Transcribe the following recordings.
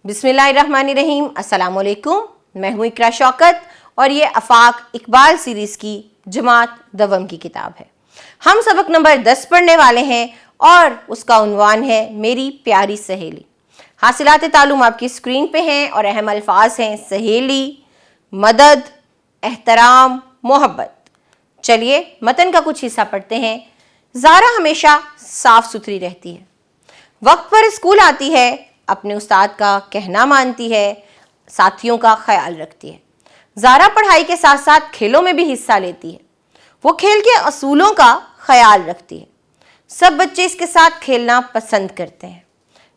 बिस्मिल्लाहिर्रहमानिर्रहीम। अस्सलाम वालेकुम। मैं हूँ इकरा शौकत और ये आफाक इकबाल सीरीज़ की जमात दवम की किताब है। हम सबक नंबर 10 पढ़ने वाले हैं और उसका उन्वान है मेरी प्यारी सहेली। हासिलात तालुम आपकी स्क्रीन पे हैं और अहम अल्फाज हैं सहेली, मदद, एहतराम, मोहब्बत। चलिए मतन का कुछ हिस्सा पढ़ते हैं। ज़ारा हमेशा साफ सुथरी रहती है, वक्त पर स्कूल आती है, अपने उस्ताद का कहना मानती है, साथियों का ख्याल रखती है। ज़ारा पढ़ाई के साथ साथ खेलों में भी हिस्सा लेती है। वो खेल के असूलों का ख्याल रखती है। सब बच्चे इसके साथ खेलना पसंद करते हैं।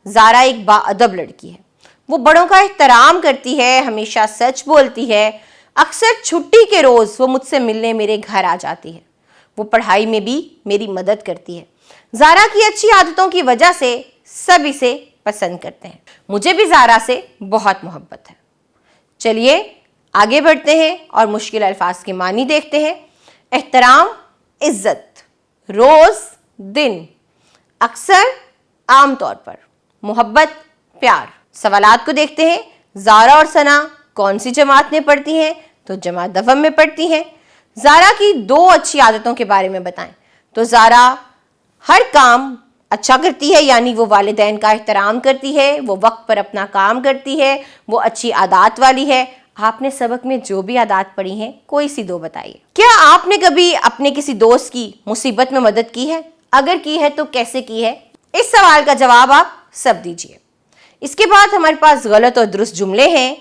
ज़ारा एक बाअदब लड़की है। वो बड़ों का एहतराम करती है, हमेशा सच बोलती है। अक्सर छुट्टी के रोज़ वो मुझसे मिलने मेरे घर आ जाती है। वो पढ़ाई में भी मेरी मदद करती है। ज़ारा की अच्छी आदतों की वजह से सब इसे पसंद करते हैं। मुझे भी ज़ारा से बहुत मोहब्बत है। चलिए आगे बढ़ते हैं और मुश्किल अल्फाज के मानी देखते हैं। एहतराम, इज्जत, रोज़, दिन, अक्सर, आम तौर पर, मोहब्बत, प्यार। सवालात को देखते हैं। ज़ारा और सना कौन सी जमात में पढ़ती हैं? तो जमात दवम में पढ़ती हैं। ज़ारा की 2 अच्छी आदतों के बारे में बताएं। तो ज़ारा हर काम अच्छा करती है, यानी वो वालिदैन का एहतराम करती है, वो वक्त पर अपना काम करती है, वो अच्छी आदत वाली है। आपने सबक में जो भी आदत पढ़ी हैं कोई सी 2 बताइए। क्या आपने कभी अपने किसी दोस्त की मुसीबत में मदद की है? अगर की है तो कैसे की है? इस सवाल का जवाब आप सब दीजिए। इसके बाद हमारे पास गलत और दुरुस्त जुमले हैं।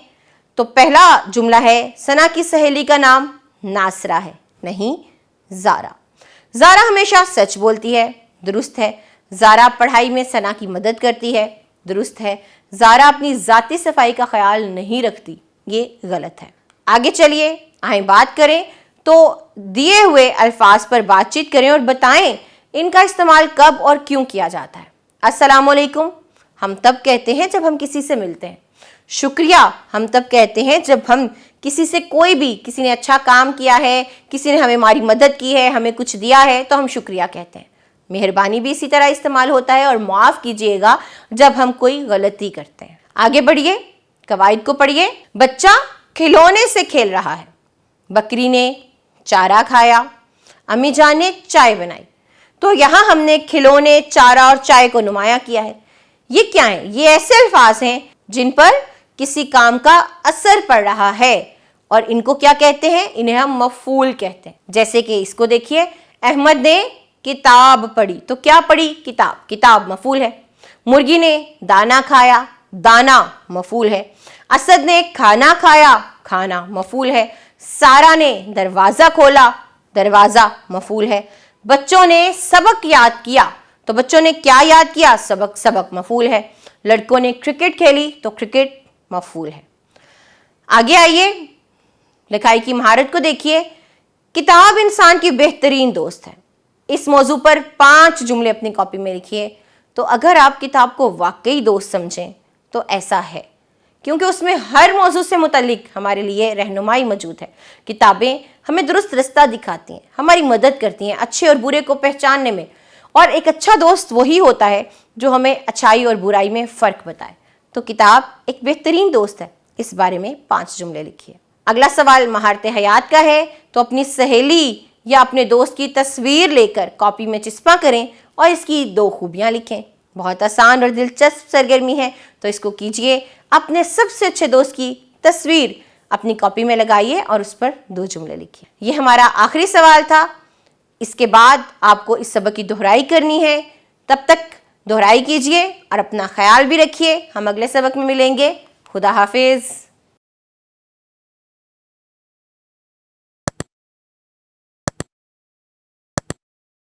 तो पहला जुमला है सना की सहेली का नाम नासरा है, नहीं ज़ारा। ज़ारा हमेशा सच बोलती है, दुरुस्त है। ज़ारा पढ़ाई में सना की मदद करती है, दुरुस्त है। ज़ारा अपनी ज़ाती सफाई का ख्याल नहीं रखती, ये गलत है। आगे चलिए आए बात करें। तो दिए हुए अल्फाज पर बातचीत करें और बताएं इनका इस्तेमाल कब और क्यों किया जाता है। अस्सलाम वालेकुम हम तब कहते हैं जब हम किसी से मिलते हैं। शुक्रिया हम तब कहते हैं जब हम किसी से किसी ने अच्छा काम किया है, किसी ने हमारी मदद की है, हमें कुछ दिया है तो हम शुक्रिया कहते हैं। मेहरबानी भी इसी तरह इस्तेमाल होता है और माफ़ कीजिएगा जब हम कोई गलती करते हैं। आगे बढ़िए, कवायद को पढ़िए। बच्चा खिलौने से खेल रहा है, बकरी ने चारा खाया, अम्मी जान ने चाय बनाई। तो यहाँ हमने खिलौने, चारा और चाय को नुमाया किया है। ये क्या है? ये ऐसे अल्फाज हैं जिन पर किसी काम का असर पड़ रहा है और इनको क्या कहते हैं? इन्हें हम मफूल कहते हैं। जैसे कि इसको देखिए, अहमद ने किताब पढ़ी। तो क्या पढ़ी? किताब। किताब मफूल है। मुर्गी ने दाना खाया, दाना मफूल है। असद ने खाना खाया, खाना मफूल है। सारा ने दरवाज़ा खोला, दरवाज़ा मफूल है। बच्चों ने सबक याद किया, तो बच्चों ने क्या याद किया? सबक। सबक मफूल है। लड़कों ने क्रिकेट खेली, तो क्रिकेट मफूल है। आगे आइए, लिखाई की महारत को देखिए। किताब इंसान की बेहतरीन दोस्त है। इस मौजू पर 5 जुमले अपनी कॉपी में लिखिए। तो अगर आप किताब को वाकई दोस्त समझें तो ऐसा है, क्योंकि उसमें हर मौजू से मुतल्लिक हमारे लिए रहनुमाई मौजूद है। किताबें हमें दुरुस्त रास्ता दिखाती हैं, हमारी मदद करती हैं अच्छे और बुरे को पहचानने में। और एक अच्छा दोस्त वही होता है जो हमें अच्छाई और बुराई में फ़र्क बताए। तो किताब एक बेहतरीन दोस्त है। इस बारे में 5 जुमले लिखिए। अगला सवाल महारत हयात का है। तो अपनी सहेली या अपने दोस्त की तस्वीर लेकर कॉपी में चिस्पा करें और इसकी 2 खूबियाँ लिखें। बहुत आसान और दिलचस्प सरगर्मी है, तो इसको कीजिए। अपने सबसे अच्छे दोस्त की तस्वीर अपनी कॉपी में लगाइए और उस पर 2 जुमले लिखिए। ये हमारा आखिरी सवाल था। इसके बाद आपको इस सबक की दोहराई करनी है। तब तक दोहराई कीजिए और अपना ख्याल भी रखिए। हम अगले सबक में मिलेंगे। खुदा हाफिज़।